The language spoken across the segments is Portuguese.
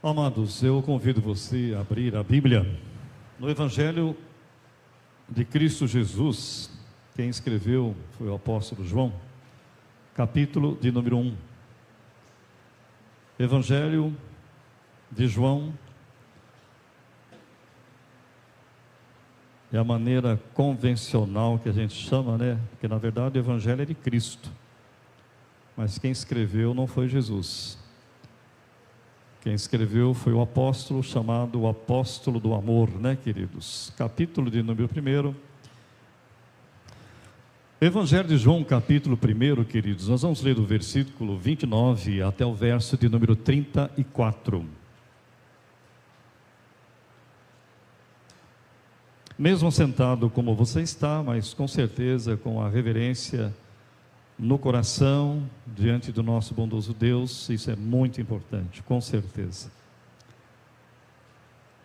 Amados, eu convido você a abrir a Bíblia no Evangelho de Cristo Jesus. Quem escreveu foi o apóstolo João, capítulo de número 1. Evangelho de João é a maneira convencional que a gente chama, né? Porque na verdade o Evangelho é de Cristo, mas quem escreveu não foi Jesus. Quem escreveu foi o apóstolo chamado o apóstolo do amor, né, queridos? Capítulo de número 1. Evangelho de João, capítulo 1, queridos. Nós vamos ler do versículo 29 até o verso de número 34. Mesmo sentado como você está, mas com certeza com a reverência no coração, diante do nosso bondoso Deus, isso é muito importante, com certeza.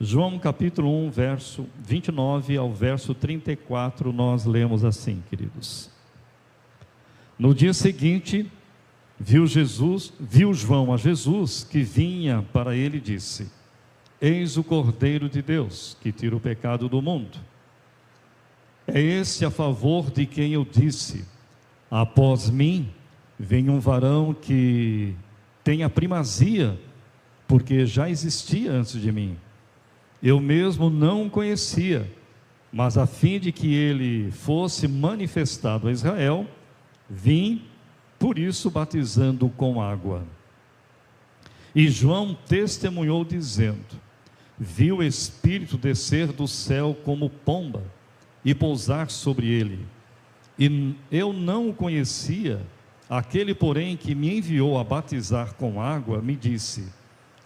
João capítulo 1, verso 29 ao verso 34, nós lemos assim, queridos. No dia seguinte, viu João a Jesus que vinha para ele e disse: Eis o Cordeiro de Deus, que tira o pecado do mundo. É esse a favor de quem eu disse: após mim vem um varão que tem a primazia, porque já existia antes de mim. Eu mesmo não o conhecia, mas a fim de que ele fosse manifestado a Israel, vim, por isso, batizando com água. E João testemunhou dizendo: vi o Espírito descer do céu como pomba e pousar sobre ele. E eu não o conhecia. Aquele, porém, que me enviou a batizar com água, me disse: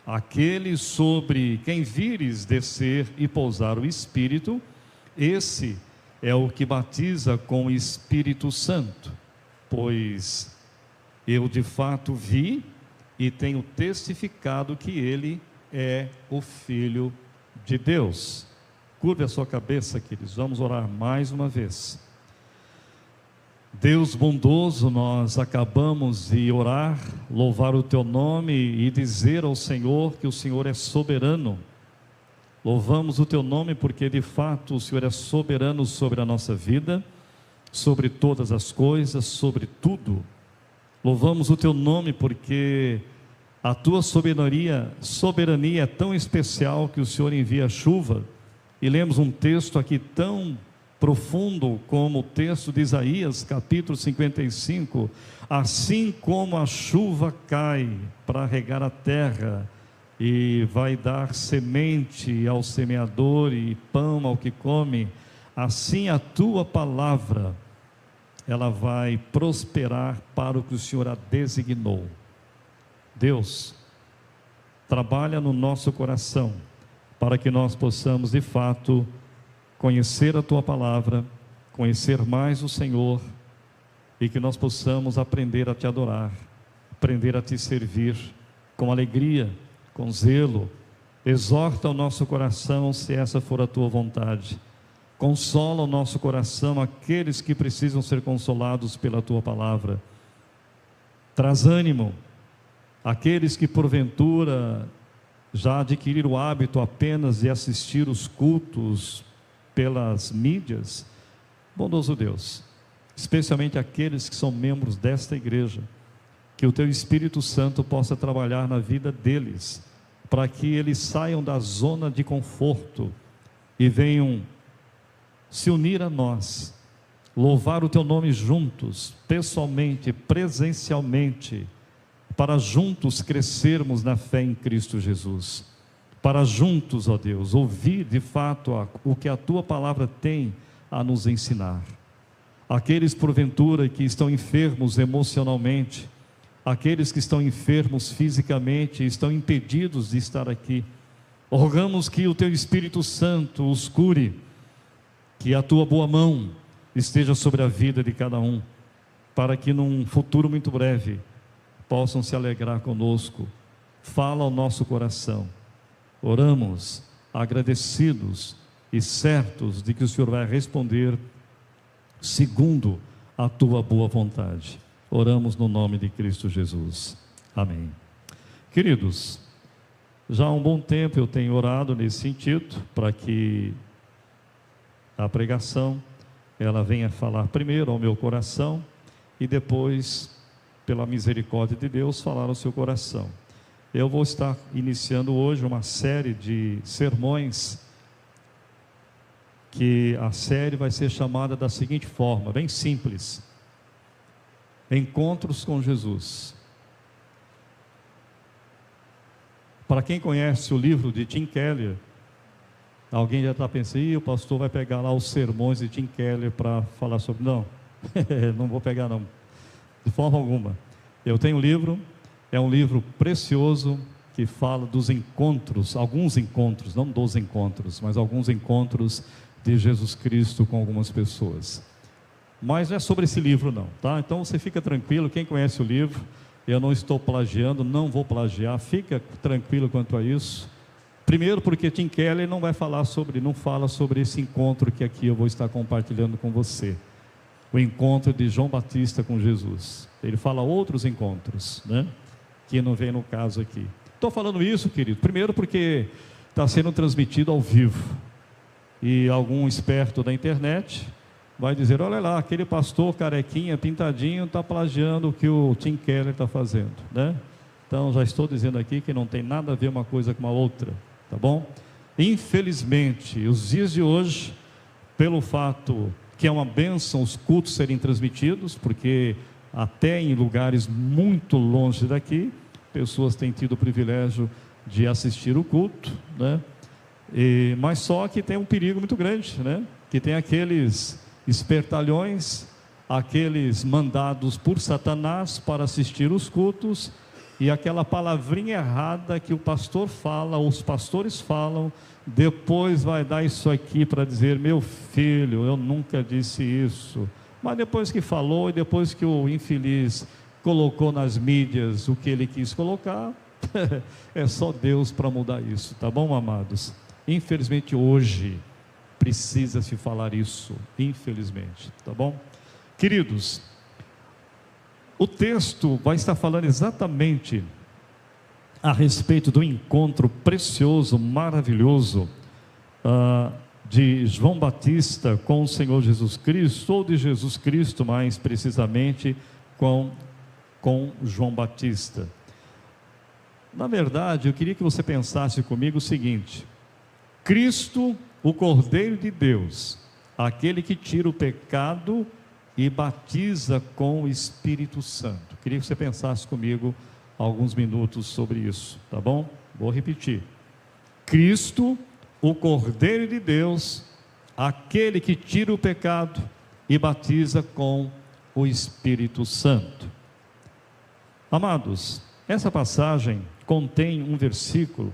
aquele sobre quem vires descer e pousar o Espírito, esse é o que batiza com o Espírito Santo. Pois eu de fato vi e tenho testificado que ele é o Filho de Deus. Curve a sua cabeça, queridos, vamos orar mais uma vez. Deus bondoso, nós acabamos de orar, louvar o teu nome e dizer ao Senhor que o Senhor é soberano. Louvamos o teu nome porque de fato o Senhor é soberano sobre a nossa vida, sobre todas as coisas, sobre tudo. Louvamos o teu nome porque a tua soberania é tão especial que o Senhor envia a chuva. E lemos um texto aqui tão profundo como o texto de Isaías, capítulo 55, assim como a chuva cai para regar a terra e vai dar semente ao semeador e pão ao que come, assim a tua palavra, ela vai prosperar para o que o Senhor a designou. Deus, trabalha no nosso coração, para que nós possamos de fato conhecer a tua palavra, conhecer mais o Senhor, e que nós possamos aprender a te adorar, aprender a te servir com alegria, com zelo. Exorta o nosso coração, se essa for a tua vontade. Consola o nosso coração, aqueles que precisam ser consolados pela tua palavra. Traz ânimo àqueles que porventura já adquiriram o hábito apenas de assistir os cultos pelas mídias. Bondoso Deus, especialmente aqueles que são membros desta igreja, que o teu Espírito Santo possa trabalhar na vida deles, para que eles saiam da zona de conforto e venham se unir a nós, louvar o teu nome juntos, pessoalmente, presencialmente, para juntos crescermos na fé em Cristo Jesus, para juntos, ó Deus, ouvir de fato o que a tua palavra tem a nos ensinar. Aqueles porventura que estão enfermos emocionalmente, aqueles que estão enfermos fisicamente, estão impedidos de estar aqui, rogamos que o teu Espírito Santo os cure, que a tua boa mão esteja sobre a vida de cada um, para que num futuro muito breve possam se alegrar conosco. Fala ao nosso coração. Oramos agradecidos e certos de que o Senhor vai responder segundo a tua boa vontade. Oramos no nome de Cristo Jesus. Amém. Queridos, Já há um bom tempo eu tenho orado nesse sentido, para que a pregação, ela venha falar primeiro ao meu coração, e depois, pela misericórdia de Deus, falar ao seu coração. Eu vou estar iniciando hoje uma série de sermões, que a série vai ser chamada da seguinte forma, bem simples: Encontros com Jesus. Para quem conhece o livro de Tim Keller, alguém já está pensando, o pastor vai pegar lá os sermões de Tim Keller para falar sobre... Não, não vou pegar não, de forma alguma. Eu tenho um livro, é um livro precioso, que fala dos encontros, alguns encontros, não dos encontros, mas alguns encontros de Jesus Cristo com algumas pessoas. Mas não é sobre esse livro não, tá? Então você fica tranquilo, quem conhece o livro, eu não estou plagiando, não vou plagiar, fica tranquilo quanto a isso. Primeiro porque Tim Keller não fala sobre esse encontro que aqui eu vou estar compartilhando com você. O encontro de João Batista com Jesus. Ele fala outros encontros, né? Que não vem no caso aqui. Estou falando isso, querido, primeiro porque está sendo transmitido ao vivo. E algum esperto da internet vai dizer, olha lá, aquele pastor carequinha, pintadinho, está plagiando o que o Tim Keller está fazendo, né? Então já estou dizendo aqui que não tem nada a ver uma coisa com a outra, tá bom? Infelizmente, os dias de hoje, pelo fato que é uma bênção os cultos serem transmitidos, porque até em lugares muito longe daqui, pessoas têm tido o privilégio de assistir o culto, né? Mas só que tem um perigo muito grande, né? Que tem aqueles espertalhões, aqueles mandados por Satanás para assistir os cultos, e aquela palavrinha errada que o pastor fala, os pastores falam, depois vai dar isso aqui para dizer, meu filho, eu nunca disse isso, mas depois que falou, e depois que o infeliz colocou nas mídias o que ele quis colocar, é só Deus para mudar isso, tá bom, amados? Infelizmente hoje precisa se falar isso, infelizmente, tá bom? Queridos, o texto vai estar falando exatamente a respeito do encontro precioso, maravilhoso, de João Batista com o Senhor Jesus Cristo, ou de Jesus Cristo mais precisamente com João Batista. Na verdade, eu queria que você pensasse comigo o seguinte: Cristo, o Cordeiro de Deus, aquele que tira o pecado e batiza com o Espírito Santo. Queria que você pensasse comigo alguns minutos sobre isso, tá bom? Vou repetir: Cristo, o Cordeiro de Deus, aquele que tira o pecado e batiza com o Espírito Santo. Amados, essa passagem contém um versículo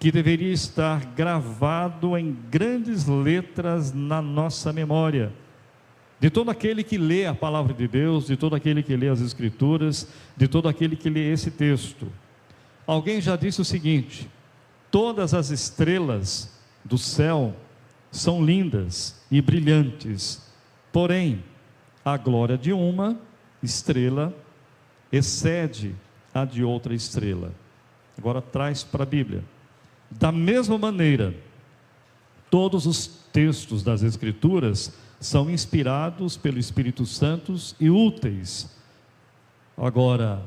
que deveria estar gravado em grandes letras na nossa memória, de todo aquele que lê a palavra de Deus, de todo aquele que lê as Escrituras, de todo aquele que lê esse texto. Alguém já disse o seguinte: todas as estrelas do céu são lindas e brilhantes, porém, a glória de uma estrela excede a de outra estrela. Agora traz para a Bíblia. Da mesma maneira, todos os textos das Escrituras são inspirados pelo Espírito Santo e úteis. Agora,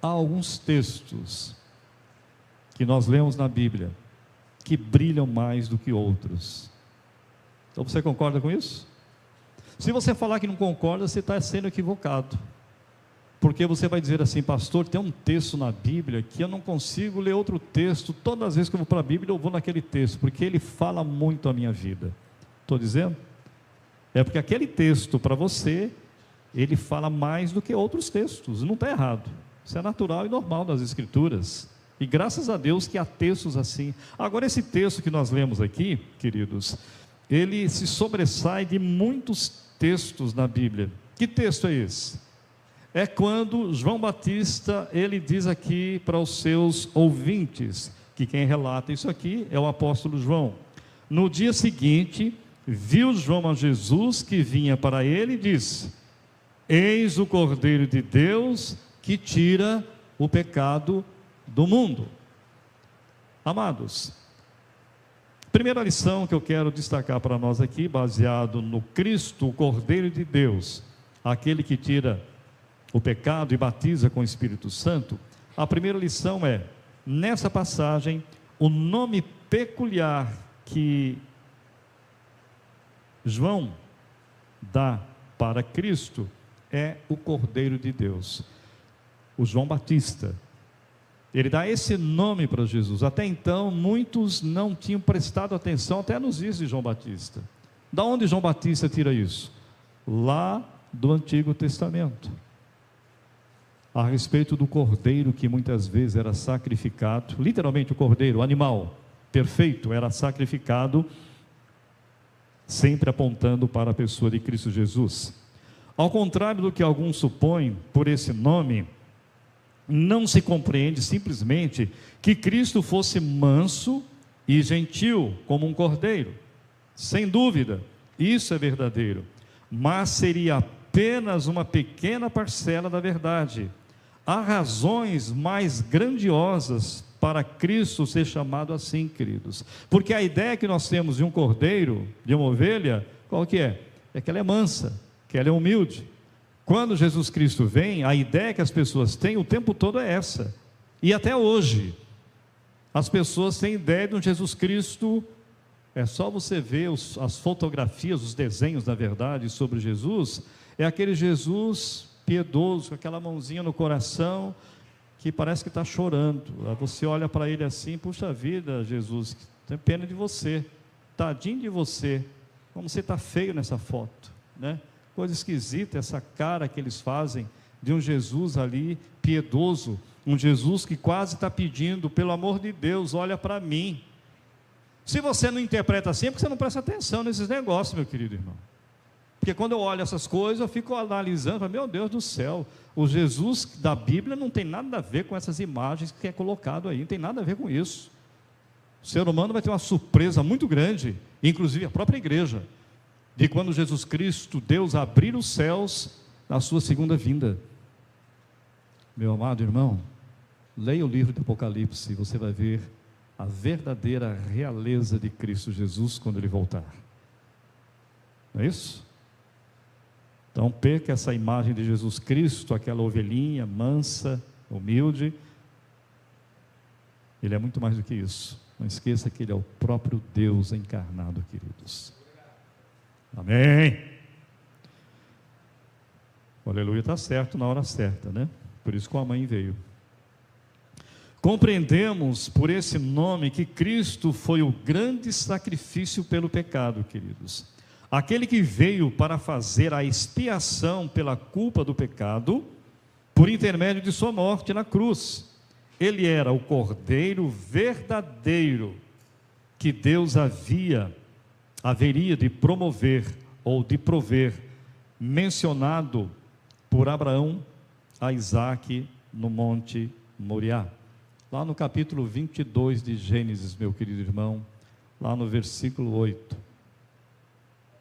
há alguns textos que nós lemos na Bíblia que brilham mais do que outros. Então você concorda com isso? Se você falar que não concorda, você está sendo equivocado. Porque você vai dizer assim: pastor, tem um texto na Bíblia que eu não consigo ler outro texto. Todas as vezes que eu vou para a Bíblia, eu vou naquele texto, porque ele fala muito a minha vida. Estou dizendo? É porque aquele texto para você, ele fala mais do que outros textos. Não está errado. Isso é natural e normal das Escrituras. E graças a Deus que há textos assim. Agora, esse texto que nós lemos aqui, queridos, ele se sobressai de muitos textos na Bíblia. Que texto é esse? É quando João Batista, ele diz aqui para os seus ouvintes, que quem relata isso aqui é o apóstolo João. No dia seguinte, viu João a Jesus que vinha para ele e disse: eis o Cordeiro de Deus que tira o pecado do mundo. Amados, primeira lição que eu quero destacar para nós aqui, baseado no Cristo, o Cordeiro de Deus, aquele que tira o pecado e batiza com o Espírito Santo. A primeira lição é, nessa passagem, o nome peculiar que João dá para Cristo é o Cordeiro de Deus. O João Batista, ele dá esse nome para Jesus. Até então, muitos não tinham prestado atenção até nos dias de João Batista. Da onde João Batista tira isso? Lá do Antigo Testamento, a respeito do cordeiro que muitas vezes era sacrificado, literalmente o cordeiro, o animal perfeito, era sacrificado, sempre apontando para a pessoa de Cristo Jesus. Ao contrário do que alguns supõem, por esse nome, não se compreende simplesmente que Cristo fosse manso e gentil, como um cordeiro. Sem dúvida, isso é verdadeiro, mas seria apenas uma pequena parcela da verdade. Há razões mais grandiosas para Cristo ser chamado assim, queridos, porque a ideia que nós temos de um cordeiro, de uma ovelha, qual que é? É que ela é mansa, que ela é humilde. Quando Jesus Cristo vem, a ideia que as pessoas têm o tempo todo é essa, e até hoje, as pessoas têm ideia de um Jesus Cristo, é só você ver as fotografias, os desenhos, na verdade, sobre Jesus, é aquele Jesus piedoso, com aquela mãozinha no coração, que parece que está chorando. Você olha para ele assim, puxa vida, Jesus, tem pena de você, tadinho de você, como você está feio nessa foto, né? Coisa esquisita essa cara que eles fazem de um Jesus ali piedoso, um Jesus que quase está pedindo, pelo amor de Deus, olha para mim. Se você não interpreta assim, é porque você não presta atenção nesses negócios, meu querido irmão. Porque quando eu olho essas coisas, eu fico analisando, falo, meu Deus do céu, o Jesus da Bíblia não tem nada a ver com essas imagens que é colocado aí, não tem nada a ver com isso. O ser humano vai ter uma surpresa muito grande, inclusive a própria igreja, de quando Jesus Cristo, Deus abrir os céus na sua segunda vinda. Meu amado irmão, leia o livro do Apocalipse e você vai ver a verdadeira realeza de Cristo Jesus quando Ele voltar. Não é isso? Então perca essa imagem de Jesus Cristo, aquela ovelhinha mansa, humilde. Ele é muito mais do que isso. Não esqueça que Ele é o próprio Deus encarnado, queridos. Amém. O aleluia está certo na hora certa, né? Por isso que a mãe veio. Compreendemos por esse nome que Cristo foi o grande sacrifício pelo pecado, queridos. Aquele que veio para fazer a expiação pela culpa do pecado, por intermédio de sua morte na cruz. Ele era o cordeiro verdadeiro que Deus haveria de promover ou de prover, mencionado por Abraão a Isaque no Monte Moriá. Lá no capítulo 22 de Gênesis, meu querido irmão, lá no versículo 8,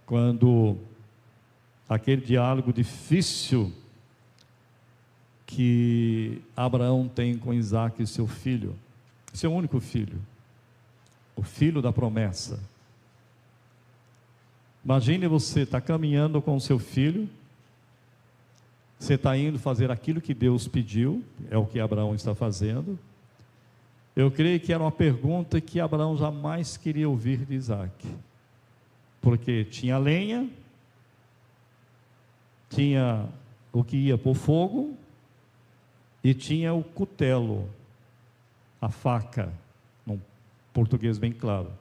quando aquele diálogo difícil que Abraão tem com Isaque, seu filho, seu único filho, o filho da promessa. Imagine você está caminhando com o seu filho, você está indo fazer aquilo que Deus pediu, é o que Abraão está fazendo. Eu creio que era uma pergunta que Abraão jamais queria ouvir de Isaque, porque tinha lenha, tinha o que ia para o fogo, e tinha o cutelo, a faca, num português bem claro.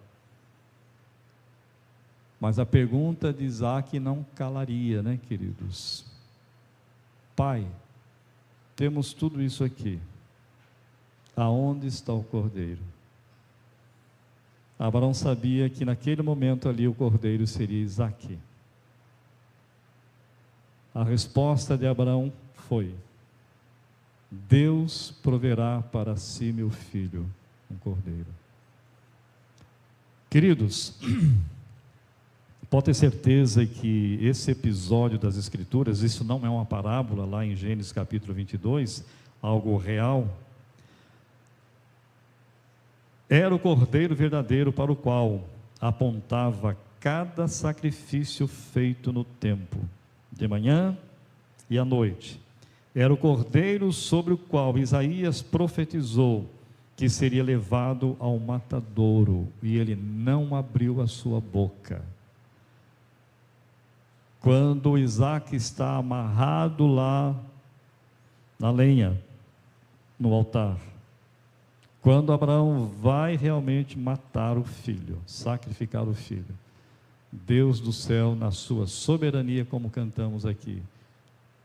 Mas a pergunta de Isaque não calaria, né, queridos? Pai, temos tudo isso aqui, aonde está o cordeiro? Abraão sabia que naquele momento ali o cordeiro seria Isaque. A resposta de Abraão foi: Deus proverá para si, meu filho, um cordeiro. Queridos, pode ter certeza que esse episódio das Escrituras, isso não é uma parábola lá em Gênesis capítulo 22, algo real. Era o cordeiro verdadeiro para o qual apontava cada sacrifício feito no templo, de manhã e à noite. Era o cordeiro sobre o qual Isaías profetizou que seria levado ao matadouro, e ele não abriu a sua boca. Quando Isaac está amarrado lá na lenha, no altar, quando Abraão vai realmente matar o filho, sacrificar o filho, Deus do céu, na sua soberania, como cantamos aqui,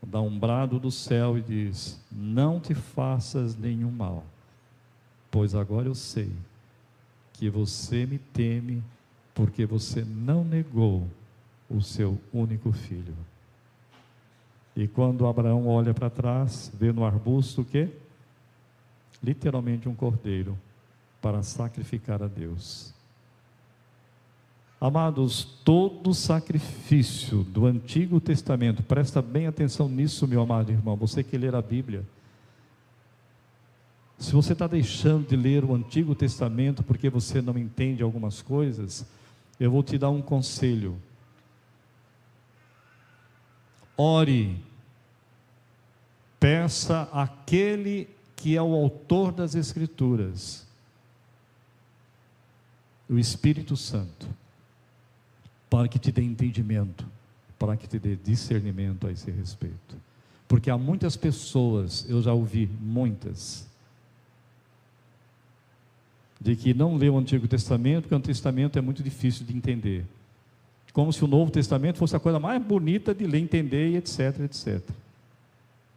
dá um brado do céu e diz: não te faças nenhum mal, pois agora eu sei que você me teme, porque você não negou o seu único filho. E quando Abraão olha para trás, vê no arbusto o quê? Literalmente um cordeiro para sacrificar a Deus. Amados, todo sacrifício do Antigo Testamento, presta bem atenção nisso, meu amado irmão, você que ler a Bíblia, se você está deixando de ler o Antigo Testamento porque você não entende algumas coisas, eu vou te dar um conselho: ore, peça àquele que é o autor das Escrituras, o Espírito Santo, para que te dê entendimento, para que te dê discernimento a esse respeito. Porque há muitas pessoas, eu já ouvi muitas, de que não lê o Antigo Testamento, porque o Antigo Testamento é muito difícil de entender, como se o Novo Testamento fosse a coisa mais bonita de ler, entender, e etc, etc.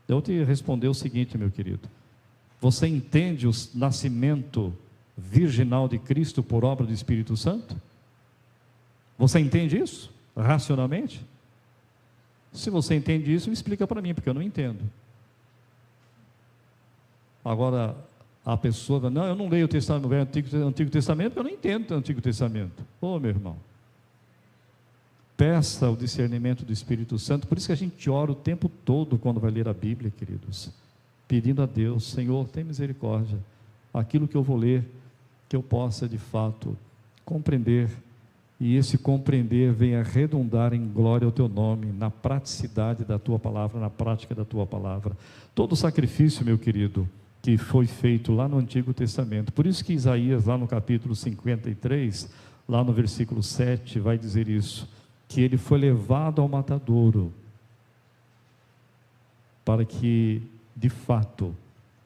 Eu vou te responder o seguinte, meu querido: você entende o nascimento virginal de Cristo por obra do Espírito Santo? Você entende isso racionalmente? Se você entende isso, explica para mim, porque eu não entendo. Agora, a pessoa fala: não, eu não leio o Antigo Testamento, porque eu não entendo o Antigo Testamento. Ô, meu irmão, peça o discernimento do Espírito Santo. Por isso que a gente ora o tempo todo quando vai ler a Bíblia, queridos, pedindo a Deus: Senhor, tem misericórdia, aquilo que eu vou ler, que eu possa de fato compreender, e esse compreender venha redundar em glória ao teu nome, na praticidade da tua palavra, na prática da tua palavra. Todo sacrifício, meu querido, que foi feito lá no Antigo Testamento, por isso que Isaías, lá no capítulo 53, lá no versículo 7, vai dizer isso, que ele foi levado ao matadouro, para que de fato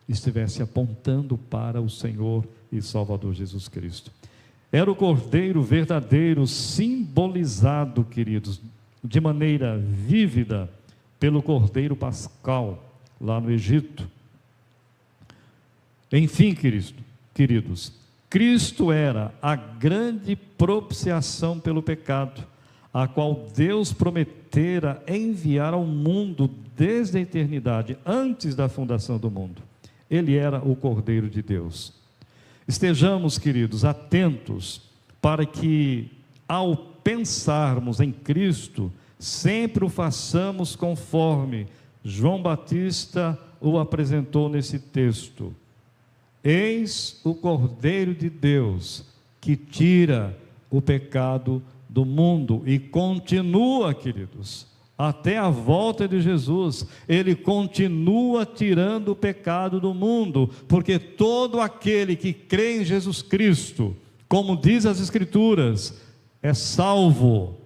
estivesse apontando para o Senhor e Salvador Jesus Cristo. Era o cordeiro verdadeiro, simbolizado, queridos, de maneira vívida pelo cordeiro pascal lá no Egito. Enfim, queridos, Cristo era a grande propiciação pelo pecado, a qual Deus prometera enviar ao mundo desde a eternidade, antes da fundação do mundo. Ele era o Cordeiro de Deus. Estejamos, queridos, atentos para que, ao pensarmos em Cristo, sempre o façamos conforme João Batista o apresentou nesse texto: eis o Cordeiro de Deus, que tira o pecado do mundo. E continua, queridos, até a volta de Jesus, ele continua tirando o pecado do mundo, porque todo aquele que crê em Jesus Cristo, como diz as Escrituras, é salvo.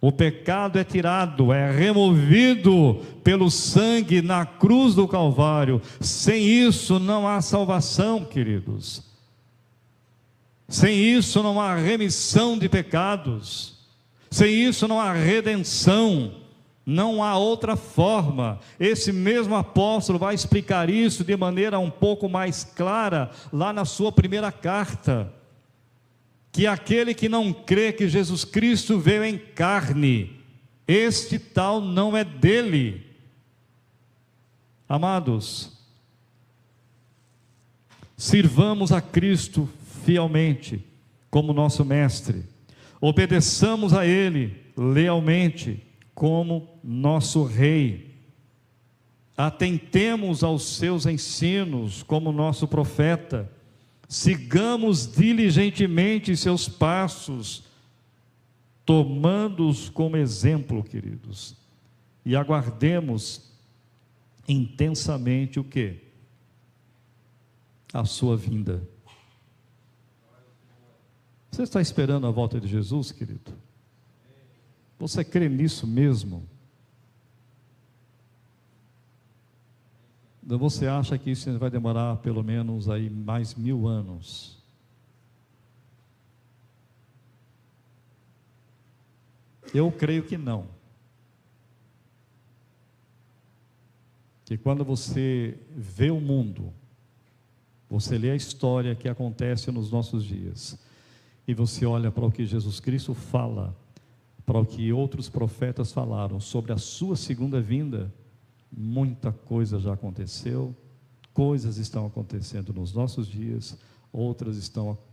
O pecado é tirado, é removido pelo sangue na cruz do Calvário. Sem isso não há salvação, queridos. Sem isso não há remissão de pecados. Sem isso não há redenção. Não há outra forma. Esse mesmo apóstolo vai explicar isso de maneira um pouco mais clara lá na sua primeira carta, que aquele que não crê que Jesus Cristo veio em carne, este tal não é dele. Amados, sirvamos a Cristo fielmente como nosso mestre, obedeçamos a Ele lealmente como nosso Rei, atentemos aos seus ensinos como nosso profeta, Sigamos diligentemente seus passos, tomando-os como exemplo, queridos, e aguardemos intensamente o quê? A sua vinda. Você está esperando a volta de Jesus, querido? Você crê nisso mesmo? Ou você acha que isso vai demorar pelo menos aí mais 1000 anos? Eu creio que não. Que quando você vê o mundo, você lê a história que acontece nos nossos dias, e você olha para o que Jesus Cristo fala, para o que outros profetas falaram sobre a sua segunda vinda, muita coisa já aconteceu, coisas estão acontecendo nos nossos dias, outras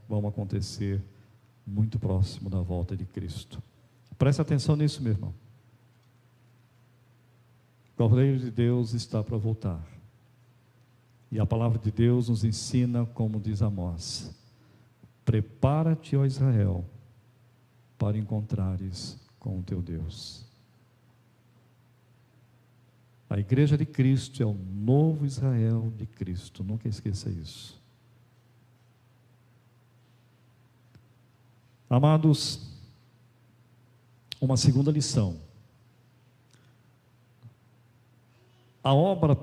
vão acontecer muito próximo da volta de Cristo. Preste atenção nisso, meu irmão. O Cordeiro de Deus está para voltar. E a palavra de Deus nos ensina, como diz Amós: prepara-te, ó Israel, para encontrares com o teu Deus. A igreja de Cristo é o novo Israel de Cristo, nunca esqueça isso. Amados, uma segunda lição. A obra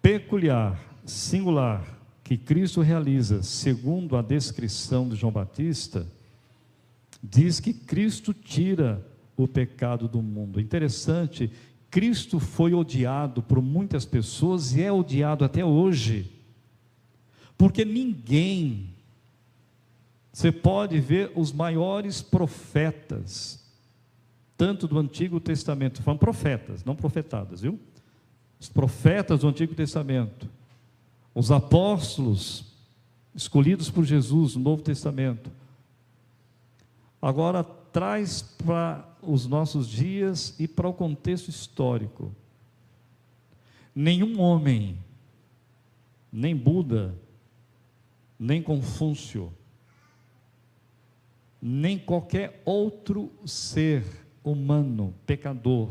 peculiar, singular, que Cristo realiza, segundo a descrição de João Batista, diz que Cristo tira o pecado do mundo. Interessante, Cristo foi odiado por muitas pessoas e é odiado até hoje, porque ninguém, você pode ver os maiores profetas, tanto do Antigo Testamento, foram profetas, não profetadas, viu? Os profetas do Antigo Testamento, os apóstolos escolhidos por Jesus no Novo Testamento. Agora traz para os nossos dias e para o contexto histórico. Nenhum homem, nem Buda, nem Confúcio, nem qualquer outro ser humano, pecador,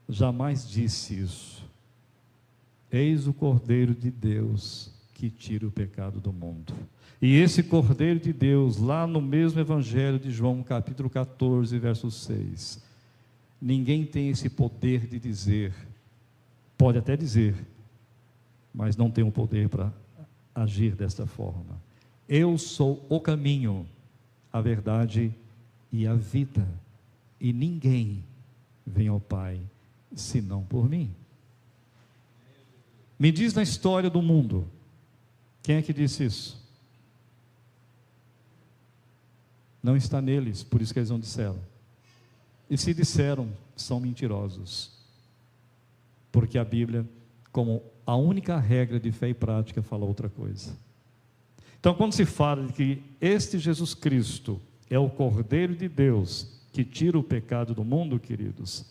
jamais disse isso. Eis o Cordeiro de Deus que tira o pecado do mundo. E esse Cordeiro de Deus, lá no mesmo Evangelho de João, capítulo 14, verso 6, ninguém tem esse poder de dizer, pode até dizer, mas não tem o poder para agir desta forma. Eu sou o caminho, a verdade e a vida, e ninguém vem ao Pai senão por mim. Me diz na história do mundo, quem é que disse isso? Não está neles, por isso que eles não disseram. E se disseram, são mentirosos. Porque a Bíblia, como a única regra de fé e prática, fala outra coisa. Então, quando se fala de que este Jesus Cristo é o Cordeiro de Deus que tira o pecado do mundo, queridos,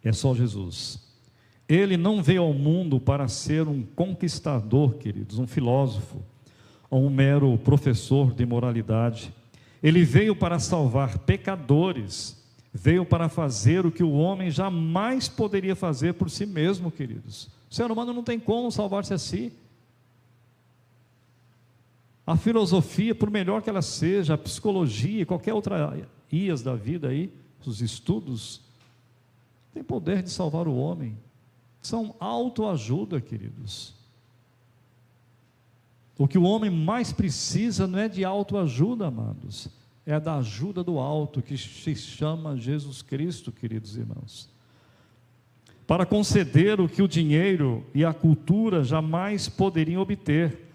é só Jesus. Ele não veio ao mundo para ser um conquistador, queridos, um filósofo, ou um mero professor de moralidade. Ele veio para salvar pecadores, veio para fazer o que o homem jamais poderia fazer por si mesmo, queridos. O ser humano não tem como salvar-se a si. A filosofia, por melhor que ela seja, a psicologia, qualquer outra IAS da vida aí, os estudos, tem poder de salvar o homem. São autoajuda, queridos. O que o homem mais precisa não é de autoajuda, amados, é da ajuda do alto, que se chama Jesus Cristo, queridos irmãos. Para conceder o que o dinheiro e a cultura jamais poderiam obter,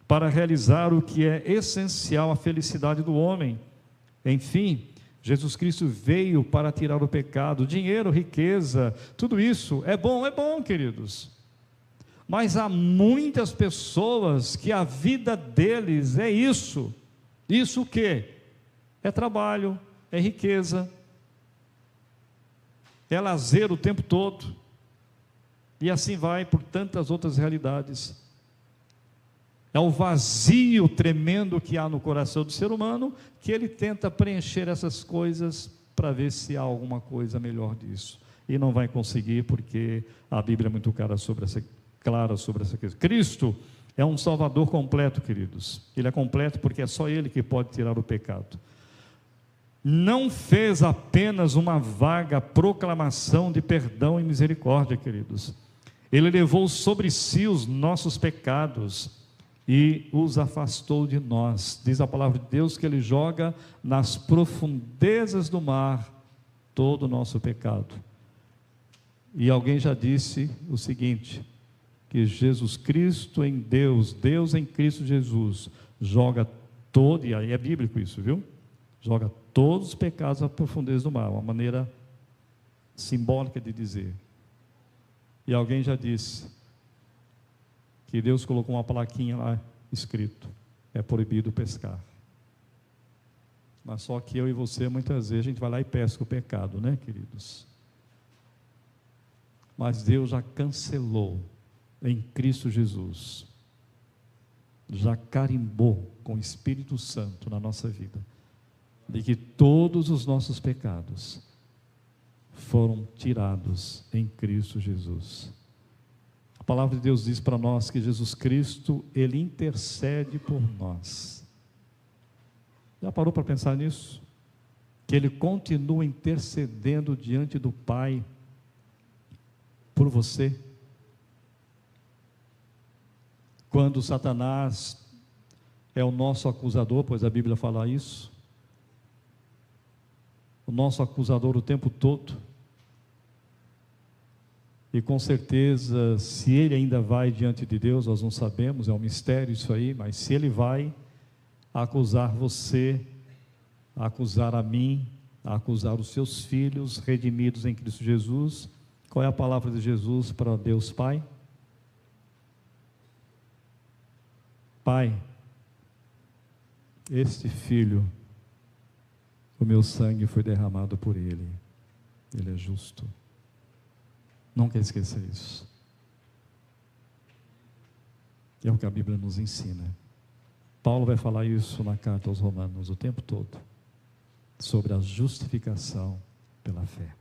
para realizar o que é essencial à felicidade do homem. Enfim, Jesus Cristo veio para tirar o pecado. Dinheiro, riqueza, tudo isso é bom, queridos. Mas há muitas pessoas que a vida deles é isso. Isso o quê? É trabalho, é riqueza, é lazer o tempo todo. E assim vai por tantas outras realidades. é o vazio tremendo que há no coração do ser humano, que ele tenta preencher essas coisas para ver se há alguma coisa melhor disso. E não vai conseguir, porque a Bíblia é muito clara sobre essa questão. Cristo é um Salvador completo, queridos. Ele é completo porque é só Ele que pode tirar o pecado. Não fez apenas uma vaga proclamação de perdão e misericórdia, queridos. Ele levou sobre si os nossos pecados e os afastou de nós. Diz a palavra de Deus que Ele joga nas profundezas do mar todo o nosso pecado. E alguém já disse o seguinte, que Jesus Cristo em Deus, Deus em Cristo Jesus, joga todo, e aí é bíblico isso, viu? Joga todos os pecados à profundeza do mar, uma maneira simbólica de dizer. E alguém já disse que Deus colocou uma plaquinha lá escrito, é proibido pescar. Mas só que eu e você, muitas vezes, a gente vai lá e pesca o pecado, né, queridos? Mas Deus já cancelou em Cristo Jesus, já carimbou com o Espírito Santo na nossa vida, de que todos os nossos pecados foram tirados em Cristo Jesus. A palavra de Deus diz para nós que Jesus Cristo, Ele intercede por nós. Já parou para pensar nisso? Que Ele continua intercedendo diante do Pai por você. Quando Satanás é o nosso acusador, pois a Bíblia fala isso, o nosso acusador o tempo todo, e com certeza, se ele ainda vai diante de Deus, nós não sabemos, é um mistério isso aí, mas se ele vai acusar você, acusar a mim, acusar os seus filhos redimidos em Cristo Jesus, qual é a palavra de Jesus para Deus Pai? Pai, este filho, o meu sangue foi derramado por ele, ele é justo. Nunca esqueça isso. É o que a Bíblia nos ensina. Paulo vai falar isso na carta aos Romanos o tempo todo, sobre a justificação pela fé.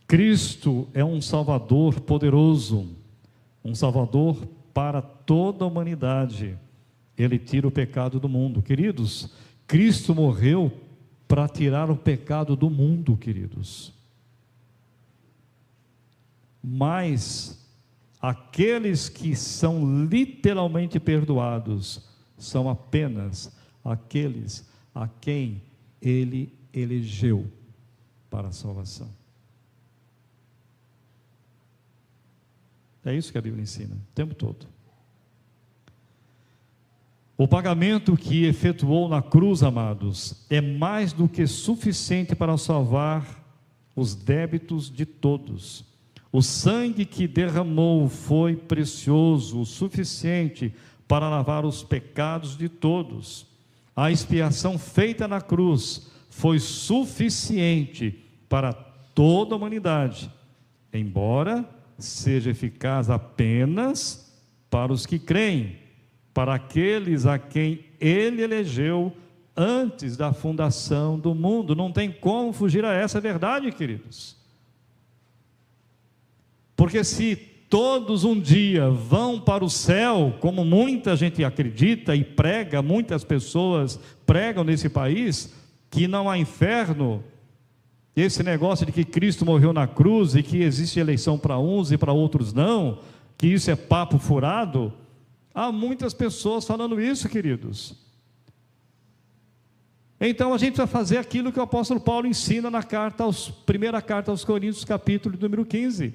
Cristo é um Salvador poderoso, um Salvador para toda a humanidade. Ele tira o pecado do mundo. Queridos, Cristo morreu para tirar o pecado do mundo, queridos. Mas aqueles que são literalmente perdoados são apenas aqueles a quem Ele elegeu para a salvação. É isso que a Bíblia ensina, o tempo todo. O pagamento que efetuou na cruz, amados, é mais do que suficiente para salvar os débitos de todos. O sangue que derramou foi precioso, o suficiente para lavar os pecados de todos. A expiação feita na cruz foi suficiente para toda a humanidade, embora seja eficaz apenas para os que creem, para aqueles a quem Ele elegeu antes da fundação do mundo. Não tem como fugir a essa verdade, queridos. Porque se todos um dia vão para o céu, como muita gente acredita e prega, muitas pessoas pregam nesse país, que não há inferno, esse negócio de que Cristo morreu na cruz e que existe eleição para uns e para outros não, que isso é papo furado, há muitas pessoas falando isso, queridos. Então a gente vai fazer aquilo que o apóstolo Paulo ensina na primeira carta aos Coríntios, capítulo número 15.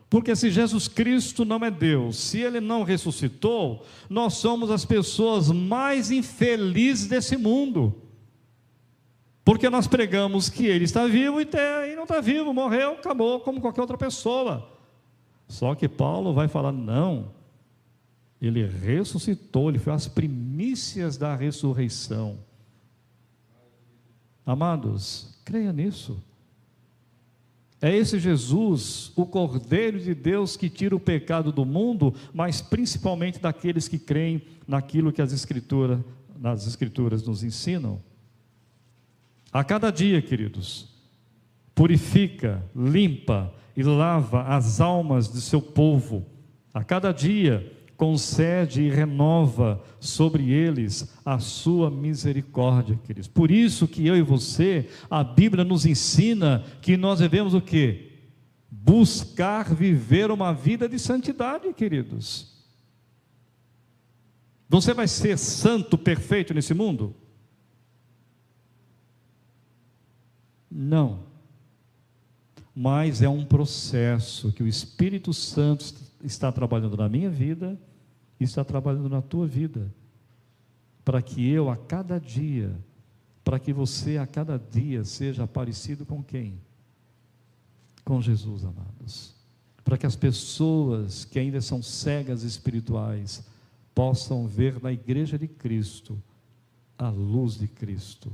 Porque se Jesus Cristo não é Deus, se Ele não ressuscitou, nós somos as pessoas mais infelizes desse mundo. Porque nós pregamos que Ele está vivo e não está vivo, morreu, acabou, como qualquer outra pessoa. Só que Paulo vai falar, não, Ele ressuscitou, Ele foi as primícias da ressurreição. Amados, creia nisso. É esse Jesus, o Cordeiro de Deus, que tira o pecado do mundo, mas principalmente daqueles que creem naquilo que nas Escrituras nos ensinam. A cada dia, queridos, purifica, limpa e lava as almas de seu povo. A cada dia concede e renova sobre eles a sua misericórdia, queridos. Por isso que eu e você, a Bíblia nos ensina que nós devemos o quê? Buscar viver uma vida de santidade, queridos. Você vai ser santo, perfeito nesse mundo? Não. Mas é um processo que o Espírito Santo está trabalhando na minha vida e está trabalhando na tua vida, para que eu a cada dia, para que você a cada dia seja parecido com quem? Com Jesus, amados. Para que as pessoas que ainda são cegas espirituais possam ver na igreja de Cristo a luz de Cristo,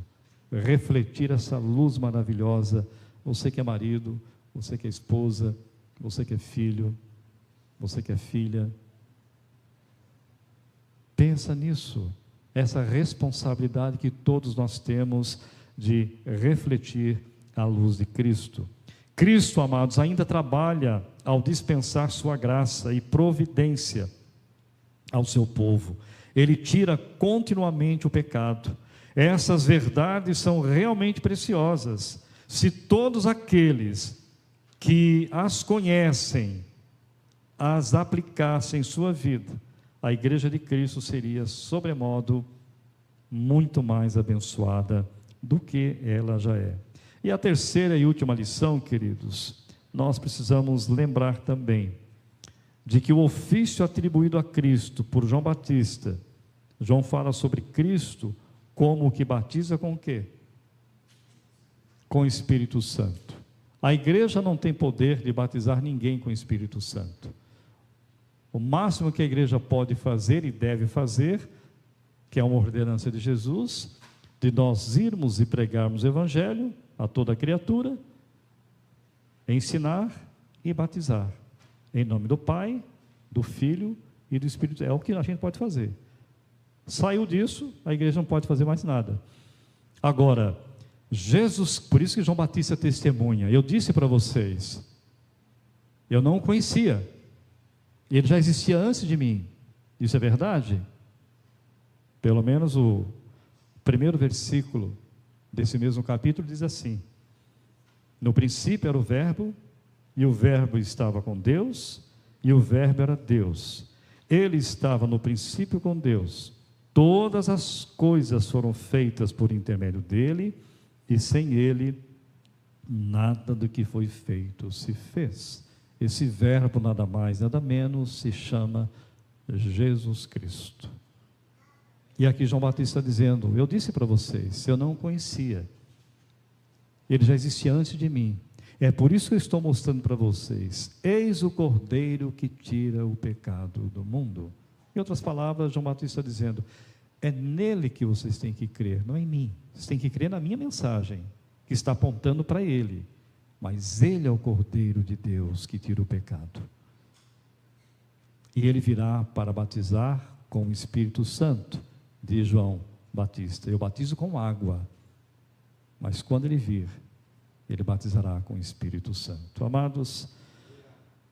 refletir essa luz maravilhosa. Você que é marido, você que é esposa, você que é filho, você que é filha, pensa nisso, essa responsabilidade que todos nós temos de refletir a luz de Cristo. Cristo, amados, ainda trabalha ao dispensar sua graça e providência ao seu povo. Ele tira continuamente o pecado. Essas verdades são realmente preciosas. Se todos aqueles que as conhecem as aplicassem em sua vida, a igreja de Cristo seria sobremodo muito mais abençoada do que ela já é. E a terceira e última lição, queridos, nós precisamos lembrar também de que o ofício atribuído a Cristo por João Batista, João fala sobre Cristo como o que batiza com o quê? Com o Espírito Santo. A igreja não tem poder de batizar ninguém com o Espírito Santo. O máximo que a igreja pode fazer e deve fazer, que é uma ordenança de Jesus, de nós irmos e pregarmos o Evangelho a toda criatura, ensinar e batizar, em nome do Pai, do Filho e do Espírito. É o que a gente pode fazer. Saiu disso, a igreja não pode fazer mais nada. Agora, Jesus, por isso que João Batista testemunha, eu disse para vocês, eu não o conhecia, ele já existia antes de mim, isso é verdade? Pelo menos o primeiro versículo desse mesmo capítulo diz assim: no princípio era o Verbo, e o Verbo estava com Deus, e o Verbo era Deus. Ele estava no princípio com Deus. Todas as coisas foram feitas por intermédio dele, e sem ele nada do que foi feito se fez. Esse Verbo, nada mais, nada menos, se chama Jesus Cristo. E aqui João Batista está dizendo, eu disse para vocês, eu não o conhecia, ele já existia antes de mim, é por isso que eu estou mostrando para vocês, eis o Cordeiro que tira o pecado do mundo. Em outras palavras, João Batista está dizendo, é nele que vocês têm que crer, não em mim, vocês têm que crer na minha mensagem, que está apontando para ele, mas ele é o Cordeiro de Deus que tira o pecado, e ele virá para batizar com o Espírito Santo, diz João Batista, eu batizo com água, mas quando ele vir, ele batizará com o Espírito Santo. Amados,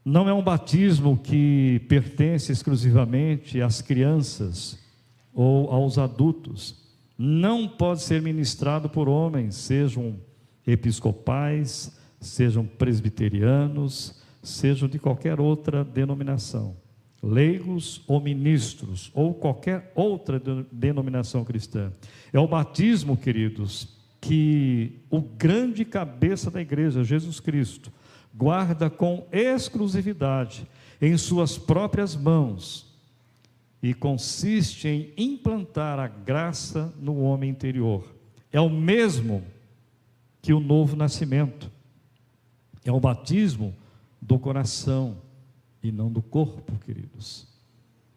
não é um batismo que pertence exclusivamente às crianças ou aos adultos, não pode ser ministrado por homens, sejam episcopais, sejam presbiterianos, sejam de qualquer outra denominação, leigos ou ministros, ou qualquer outra denominação cristã. É o batismo, queridos, que o grande cabeça da igreja, Jesus Cristo, guarda com exclusividade em suas próprias mãos, e consiste em implantar a graça no homem interior. É o mesmo que o novo nascimento, é o batismo do coração e não do corpo, queridos.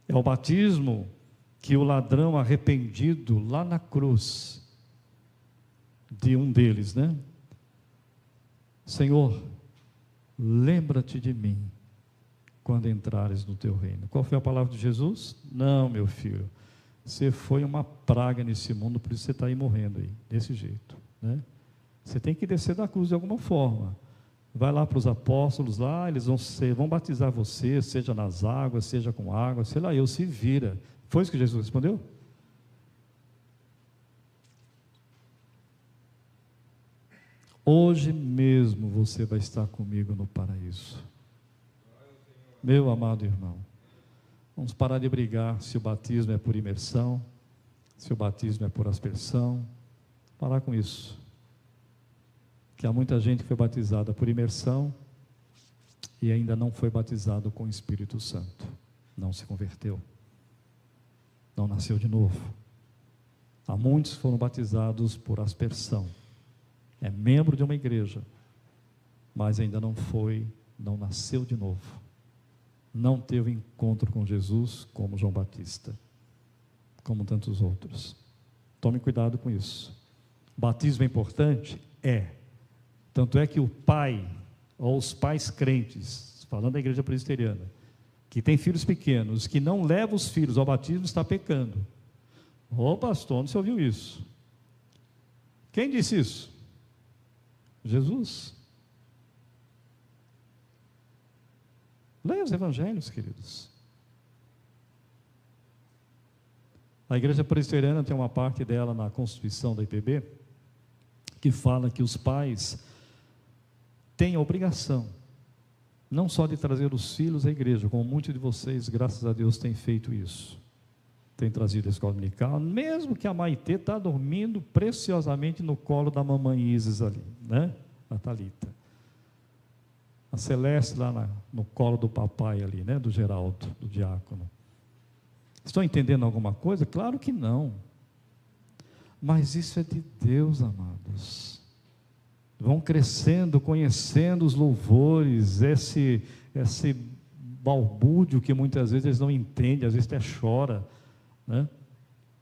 É o batismo que o ladrão arrependido lá na cruz, de um deles, Senhor, lembra-te de mim quando entrares no teu reino. Qual foi a palavra de Jesus? Não, meu filho, você foi uma praga nesse mundo, por isso você está aí morrendo aí, desse jeito, né? Você tem que descer da cruz de alguma forma. Vai lá para os apóstolos lá, eles vão batizar você, seja nas águas, seja com água, sei lá, se vira. Foi isso que Jesus respondeu? Hoje mesmo você vai estar comigo no paraíso. Meu amado irmão, vamos parar de brigar se o batismo é por imersão, se o batismo é por aspersão. Parar com isso. Que há muita gente que foi batizada por imersão e ainda não foi batizado com o Espírito Santo. Não se converteu. Não nasceu de novo. Há muitos que foram batizados por aspersão. É membro de uma igreja, mas ainda não nasceu de novo. Não teve encontro com Jesus como João Batista, como tantos outros. Tome cuidado com isso. Batismo é importante? É. Tanto é que o pai, ou os pais crentes, falando da igreja presbiteriana, que tem filhos pequenos, que não leva os filhos ao batismo, está pecando. Ô pastor, onde você ouviu isso? Quem disse isso? Jesus. Leia os evangelhos, queridos. A igreja presbiteriana tem uma parte dela na Constituição da IPB, que fala que os pais têm a obrigação, não só de trazer os filhos à igreja, como muitos de vocês, graças a Deus, têm feito isso. Tem trazido a escola dominical, mesmo que a Maitê está dormindo preciosamente no colo da mamãe Isis ali, né? A Thalita. A Celeste lá no colo do papai ali, né? Do Geraldo, do diácono. Estão entendendo alguma coisa? Claro que não. Mas isso é de Deus, amados. Vão crescendo, conhecendo os louvores, esse balbúrdio que muitas vezes eles não entendem, às vezes até chora, né?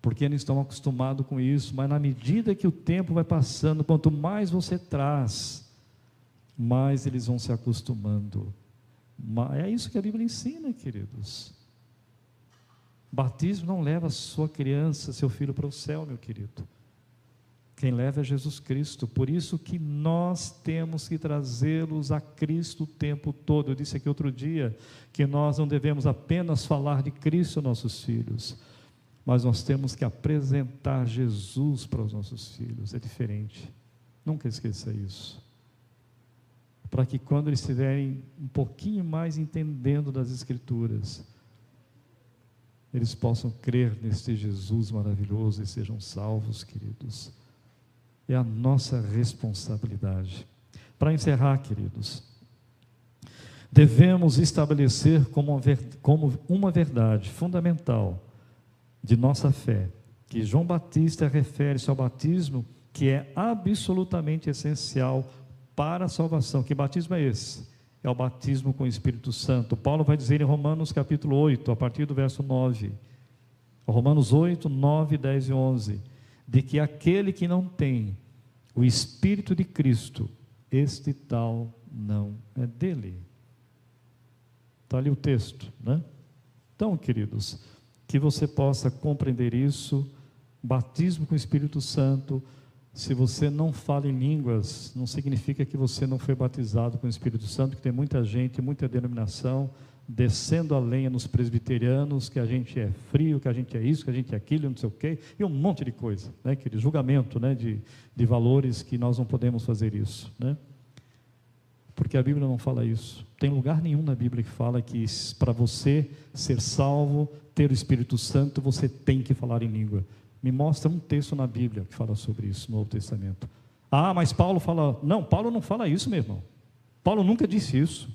Porque eles estão acostumados com isso, mas na medida que o tempo vai passando, quanto mais você traz, mais eles vão se acostumando. É isso que a Bíblia ensina, queridos. Batismo não leva a sua criança, seu filho para o céu, meu querido. Quem leva é Jesus Cristo. Por isso que nós temos que trazê-los a Cristo o tempo todo. Eu disse aqui outro dia que nós não devemos apenas falar de Cristo aos nossos filhos, mas nós temos que apresentar Jesus para os nossos filhos. É diferente. Nunca esqueça isso. Para que quando eles estiverem um pouquinho mais entendendo das Escrituras, eles possam crer neste Jesus maravilhoso e sejam salvos, queridos. É a nossa responsabilidade. Para encerrar, queridos, devemos estabelecer como uma verdade fundamental de nossa fé, que João Batista refere-se ao batismo que é absolutamente essencial para a salvação. Que batismo é esse? É o batismo com o Espírito Santo. Paulo vai dizer em Romanos capítulo 8, a partir do verso 9, Romanos 8, 9, 10 e 11, de que aquele que não tem o Espírito de Cristo, este tal não é dele. Está ali o texto, né? Então, queridos, que você possa compreender isso. Batismo com o Espírito Santo. Se você não fala em línguas, não significa que você não foi batizado com o Espírito Santo, que tem muita gente, muita denominação, descendo a lenha nos presbiterianos, que a gente é frio, que a gente é isso, que a gente é aquilo, não sei o quê, e um monte de coisa, né? Aquele julgamento, né? de valores, que nós não podemos fazer isso, né? Porque a Bíblia não fala isso. Tem lugar nenhum na Bíblia que fala que para você ser salvo, ter o Espírito Santo, você tem que falar em língua. Me mostra um texto na Bíblia que fala sobre isso, no Novo Testamento. Ah, mas Paulo fala... Não, Paulo não fala isso, meu irmão. Paulo nunca disse isso.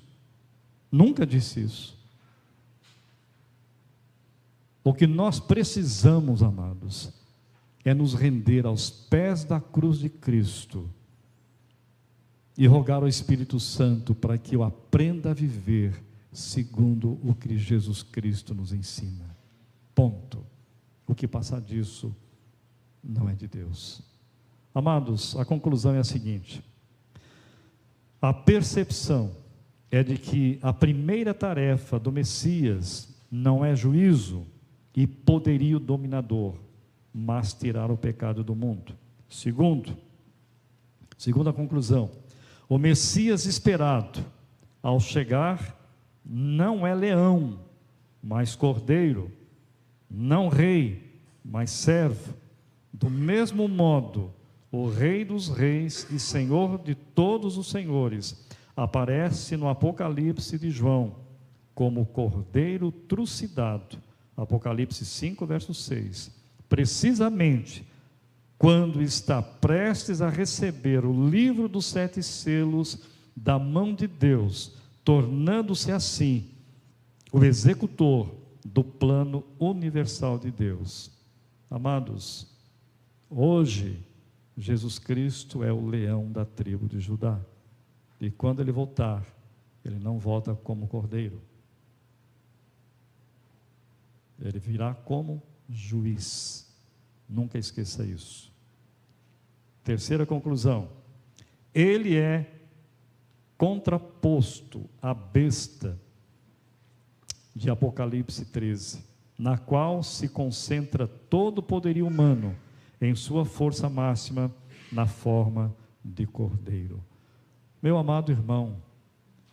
Nunca disse isso. O que nós precisamos, amados, é nos render aos pés da cruz de Cristo e rogar ao Espírito Santo para que eu aprenda a viver segundo o que Jesus Cristo nos ensina. Ponto. O que passar disso não é de Deus. Amados, a conclusão é a seguinte: a percepção é de que a primeira tarefa do Messias não é juízo e poderio dominador, mas tirar o pecado do mundo. Segunda conclusão, o Messias esperado, ao chegar, não é leão, mas cordeiro, não rei, mas servo. Do mesmo modo, o Rei dos Reis e Senhor de todos os senhores aparece no Apocalipse de João como cordeiro trucidado, Apocalipse 5, verso 6, precisamente quando está prestes a receber o livro dos 7 selos da mão de Deus, tornando-se assim o executor do plano universal de Deus. Amados, hoje Jesus Cristo é o leão da tribo de Judá, e quando ele voltar, ele não volta como cordeiro, ele virá como juiz. Nunca esqueça isso. Terceira conclusão, ele é contraposto à besta de Apocalipse 13, na qual se concentra todo o poderio humano em sua força máxima na forma de cordeiro. Meu amado irmão,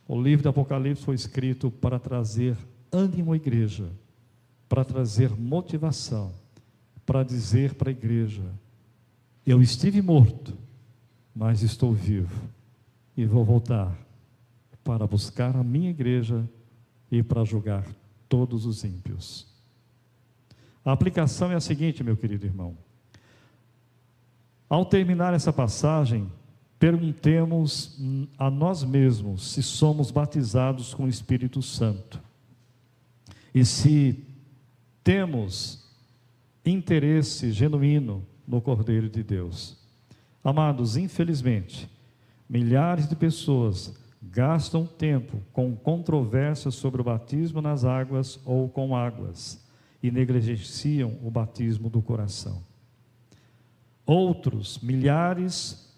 o livro do Apocalipse foi escrito para trazer ânimo à igreja, para trazer motivação, para dizer para a igreja: eu estive morto, mas estou vivo e vou voltar para buscar a minha igreja e para julgar todos os ímpios. A aplicação é a seguinte, meu querido irmão: ao terminar essa passagem, perguntemos a nós mesmos se somos batizados com o Espírito Santo e se temos interesse genuíno no Cordeiro de Deus. Amados, infelizmente, milhares de pessoas gastam tempo com controvérsias sobre o batismo nas águas ou com águas e negligenciam o batismo do coração. Outros, milhares,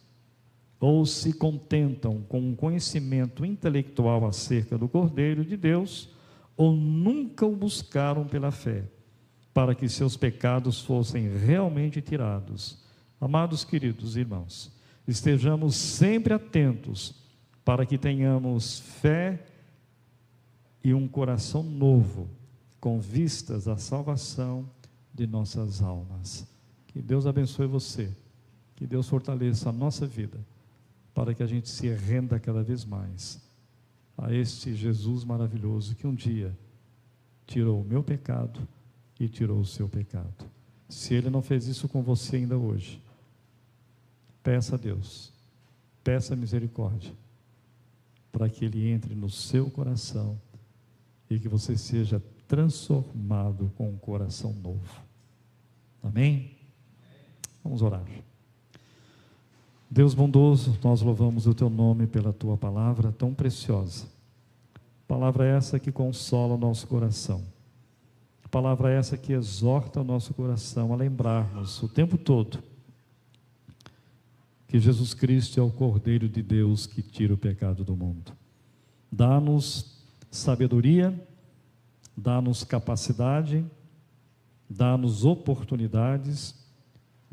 ou se contentam com um conhecimento intelectual acerca do Cordeiro de Deus, ou nunca o buscaram pela fé, para que seus pecados fossem realmente tirados. Amados queridos irmãos, estejamos sempre atentos para que tenhamos fé e um coração novo, com vistas à salvação de nossas almas. Que Deus abençoe você, que Deus fortaleça a nossa vida, para que a gente se renda cada vez mais a este Jesus maravilhoso, que um dia tirou o meu pecado e tirou o seu pecado. Se Ele não fez isso com você ainda hoje, peça a Deus, peça misericórdia, para que Ele entre no seu coração e que você seja transformado com um coração novo. Amém? Vamos orar. Deus bondoso, nós louvamos o Teu nome pela Tua palavra tão preciosa. Palavra essa que consola o nosso coração. Palavra essa que exorta o nosso coração a lembrarmos o tempo todo que Jesus Cristo é o Cordeiro de Deus que tira o pecado do mundo. Dá-nos sabedoria, dá-nos capacidade, dá-nos oportunidades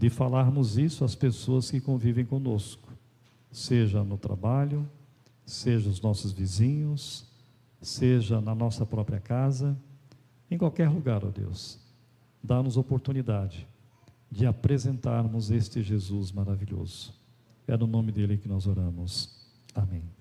de falarmos isso às pessoas que convivem conosco, seja no trabalho, seja os nossos vizinhos, seja na nossa própria casa, em qualquer lugar, ó Deus. Dá-nos oportunidade de apresentarmos este Jesus maravilhoso. É no nome dele que nós oramos. Amém.